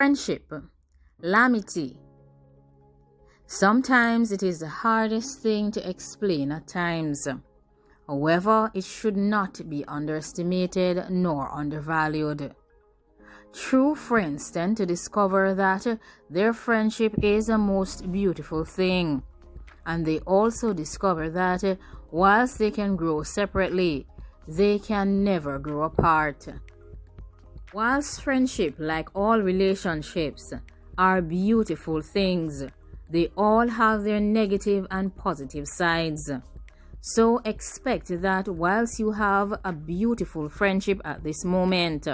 Friendship, l'amitié. Sometimes it is the hardest thing to explain at times. However, it should not be underestimated nor undervalued. True friends tend to discover that their friendship is a most beautiful thing. And they also discover that whilst they can grow separately, they can never grow apart. Whilst friendship, like all relationships, are beautiful things, they all have their negative and positive sides. So expect that whilst you have a beautiful friendship at this moment,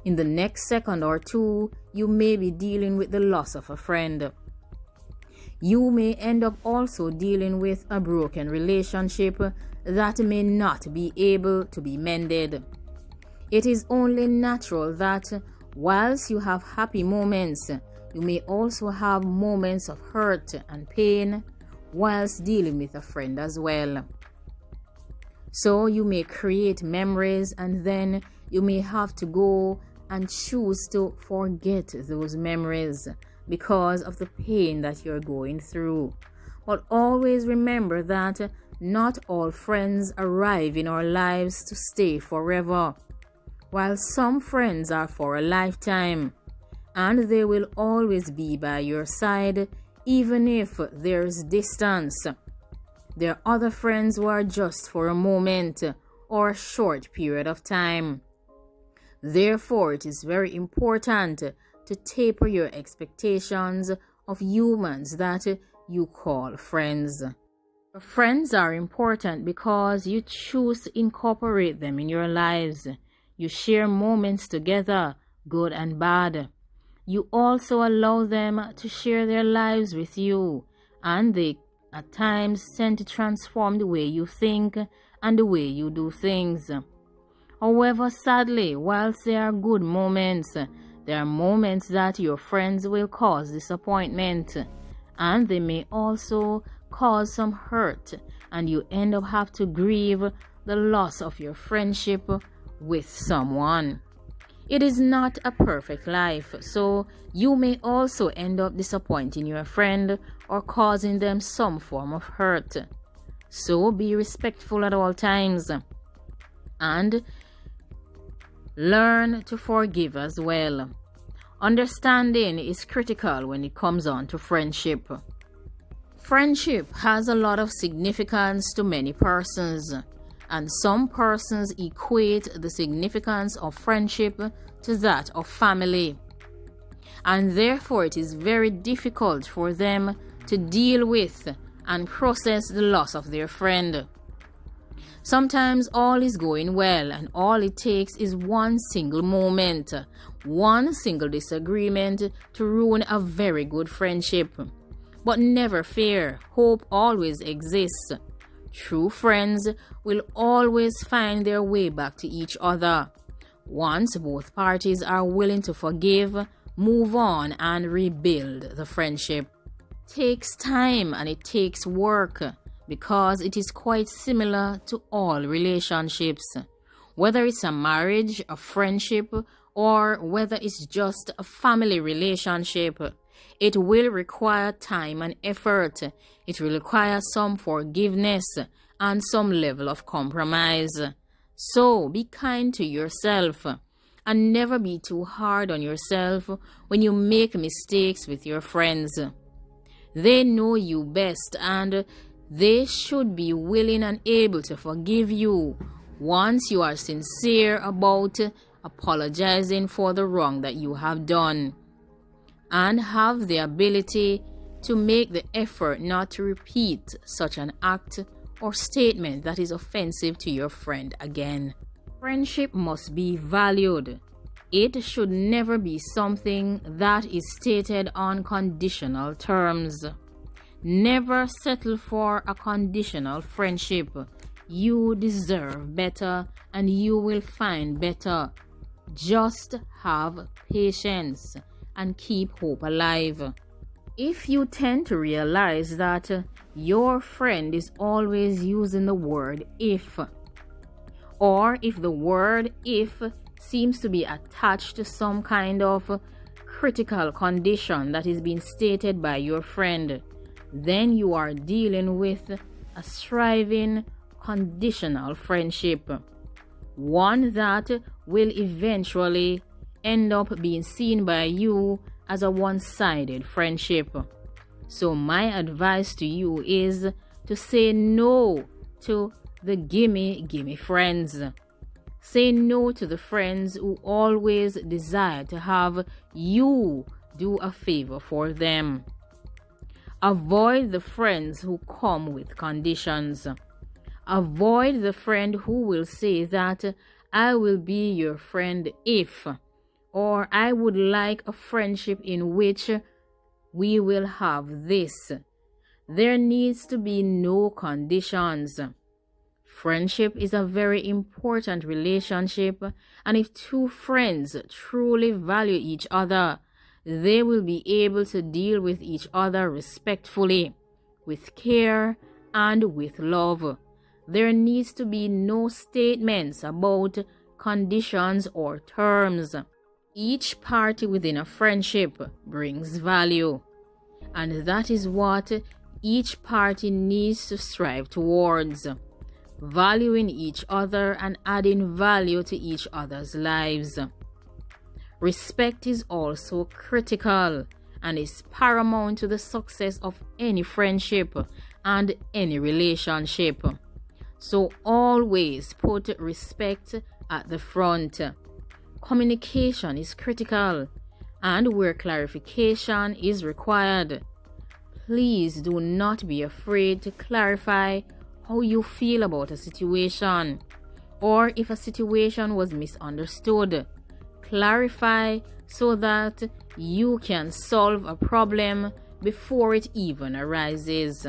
in the next second or two, you may be dealing with the loss of a friend. You may end up also dealing with a broken relationship that may not be able to be mended. It is only natural that whilst you have happy moments, you may also have moments of hurt and pain whilst dealing with a friend as well. So you may create memories and then you may have to go and choose to forget those memories because of the pain that you're going through. But always remember that not all friends arrive in our lives to stay forever. While some friends are for a lifetime, and they will always be by your side even if there's distance. There are other friends who are just for a moment or a short period of time. Therefore, it is very important to taper your expectations of humans that you call friends. Friends are important because you choose to incorporate them in your lives. You share moments together, good and bad. You also allow them to share their lives with you, and they at times tend to transform the way you think and the way you do things. However, sadly, whilst there are good moments, there are moments that your friends will cause disappointment, and they may also cause some hurt, and you end up having to grieve the loss of your friendship with someone. It is not a perfect life, so you may also end up disappointing your friend or causing them some form of hurt. So be respectful at all times and learn to forgive as well. Understanding is critical when it comes on to friendship. Friendship has a lot of significance to many persons, and some persons equate the significance of friendship to that of family. And therefore it is very difficult for them to deal with and process the loss of their friend. Sometimes all is going well and all it takes is one single moment, one single disagreement to ruin a very good friendship. But never fear, hope always exists. True friends will always find their way back to each other once both parties are willing to forgive, move on, and rebuild the friendship. It takes time and it takes work because it is quite similar to all relationships. Whether it's a marriage, a friendship, or whether it's just a family relationship, it will require time and effort. It will require some forgiveness and some level of compromise. So be kind to yourself and never be too hard on yourself when you make mistakes with your friends. They know you best and they should be willing and able to forgive you once you are sincere about apologizing for the wrong that you have done, and have the ability to make the effort not to repeat such an act or statement that is offensive to your friend again. Friendship must be valued. It should never be something that is stated on conditional terms. Never settle for a conditional friendship. You deserve better and you will find better. Just have patience and keep hope alive. If you tend to realize that your friend is always using the word if, or if the word if seems to be attached to some kind of critical condition that is being stated by your friend, then you are dealing with a thriving conditional friendship, one that will eventually end up being seen by you as a one-sided friendship. So my advice to you is to say no to the gimme friends. Say no to the friends who always desire to have you do a favor for them. Avoid the friends who come with conditions. Avoid the friend who will say that I will be your friend if, or I would like a friendship in which we will have this. There needs to be no conditions. Friendship is a very important relationship, and if two friends truly value each other, they will be able to deal with each other respectfully, with care, and with love. There needs to be no statements about conditions or terms. Each party within a friendship brings value, and that is what each party needs to strive towards. Valuing each other and adding value to each other's lives. Respect is also critical and is paramount to the success of any friendship and any relationship. So always put respect at the front. Communication is critical, and where clarification is required, please do not be afraid to clarify how you feel about a situation, or if a situation was misunderstood. Clarify so that you can solve a problem before it even arises.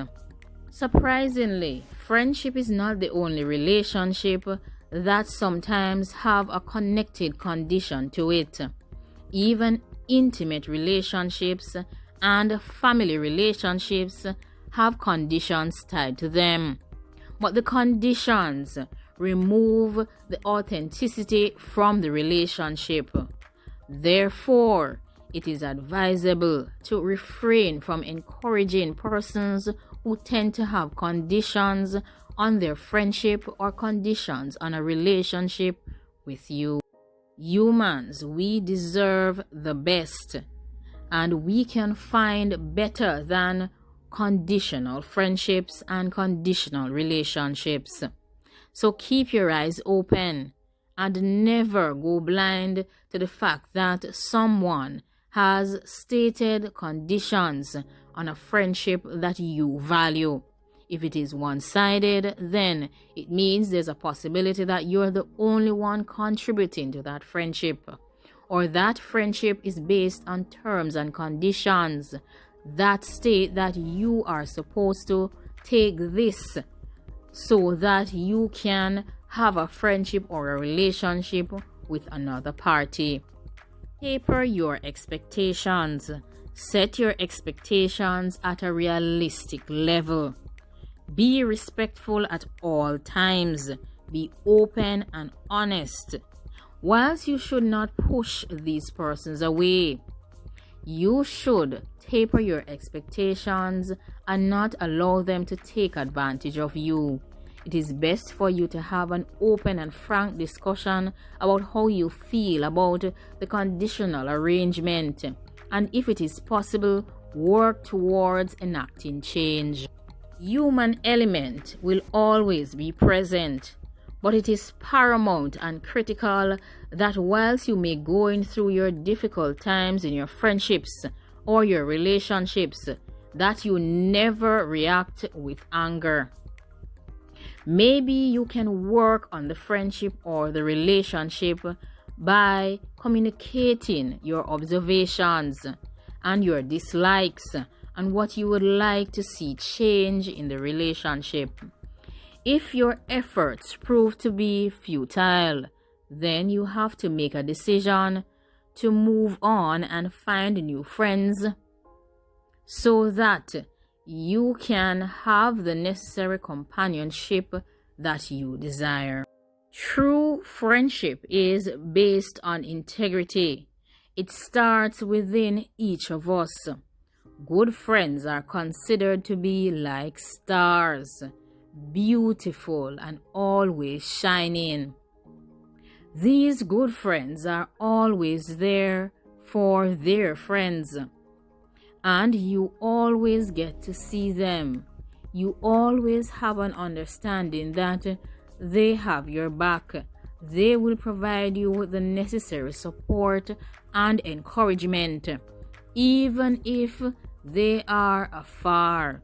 Surprisingly, friendship is not the only relationship that sometimes have a connected condition to it. Even intimate relationships and family relationships have conditions tied to them. But the conditions remove the authenticity from the relationship. Therefore, it is advisable to refrain from encouraging persons who tend to have conditions on their friendship or conditions on a relationship with you. Humans, we deserve the best, and we can find better than conditional friendships and conditional relationships. So keep your eyes open and never go blind to the fact that someone has stated conditions on a friendship that you value. If it is one-sided, then it means there's a possibility that you're the only one contributing to that friendship, or that friendship is based on terms and conditions that state that you are supposed to take this so that you can have a friendship or a relationship with another party. Taper your expectations. Set your expectations at a realistic level. Be respectful at all times. Be open and honest. Whilst you should not push these persons away, you should taper your expectations and not allow them to take advantage of you. It is best for you to have an open and frank discussion about how you feel about the conditional arrangement, and if it is possible, work towards enacting change. Human element will always be present, but it is paramount and critical that whilst you may go through your difficult times in your friendships or your relationships, that you never react with anger. Maybe you can work on the friendship or the relationship by communicating your observations and your dislikes and what you would like to see change in the relationship. If your efforts prove to be futile, then you have to make a decision to move on and find new friends so that you can have the necessary companionship that you desire. True friendship is based on integrity. It starts within each of us. Good friends are considered to be like stars, beautiful and always shining. These good friends are always there for their friends, and you always get to see them. You always have an understanding that they have your back. They will provide you with the necessary support and encouragement, even if they are afar.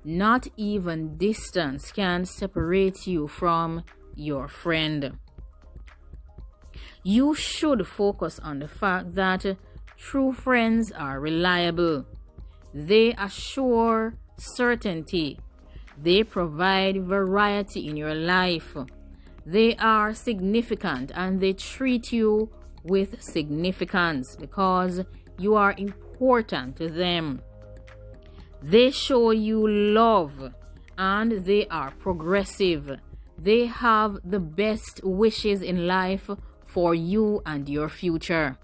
Not even distance can separate you from your friend. You should focus on the fact that true friends are reliable. They assure certainty. They provide variety in your life. They are significant and they treat you with significance because you are important to them. They show you love and they are progressive. They have the best wishes in life for you and your future.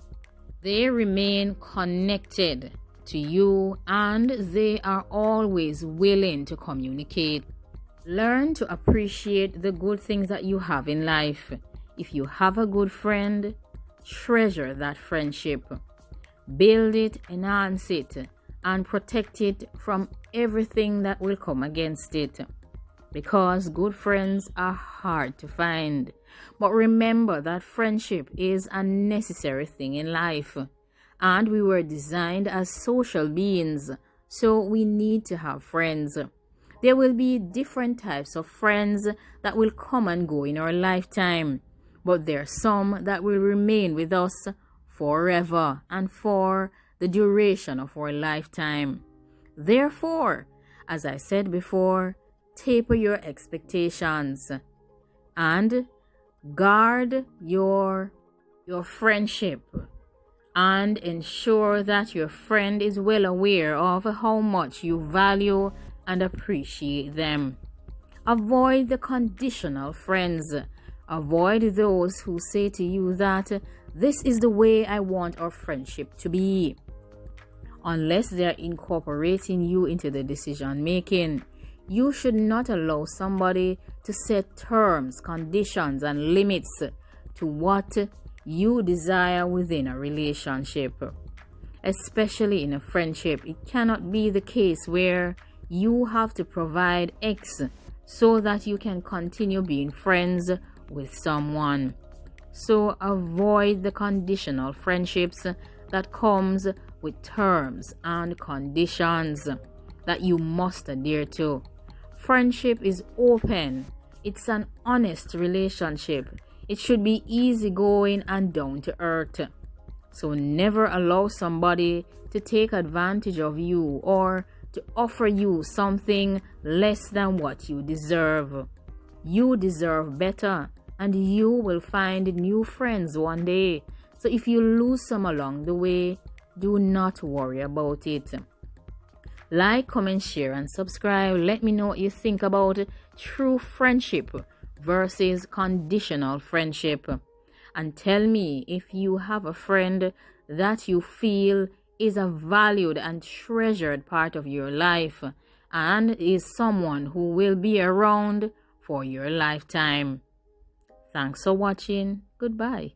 They remain connected to you and they are always willing to communicate. Learn to appreciate the good things that you have in life. If you have a good friend, treasure that friendship. Build it, enhance it, and protect it from everything that will come against it. Because good friends are hard to find. But remember that friendship is a necessary thing in life. And we were designed as social beings, so we need to have friends. There will be different types of friends that will come and go in our lifetime. But there are some that will remain with us forever and for the duration of our lifetime. Therefore, as I said before, taper your expectations and guard your friendship and ensure that your friend is well aware of how much you value and appreciate them. Avoid the conditional friends. Avoid those who say to you that this is the way I want our friendship to be. Unless they are incorporating you into the decision making, you should not allow somebody to set terms, conditions, and limits to what you desire within a relationship. Especially in a friendship, it cannot be the case where you have to provide X so that you can continue being friends with someone. So avoid the conditional friendships that comes with terms and conditions that you must adhere to. Friendship is open. It's an honest relationship. It should be easygoing and down to earth. So never allow somebody to take advantage of you or to offer you something less than what you deserve. You deserve better, and you will find new friends one day. So if you lose some along the way, do not worry about it. Like, comment, share, and subscribe. Let me know what you think about true friendship versus conditional friendship. And tell me if you have a friend that you feel is a valued and treasured part of your life and is someone who will be around for your lifetime. Thanks for watching. Goodbye.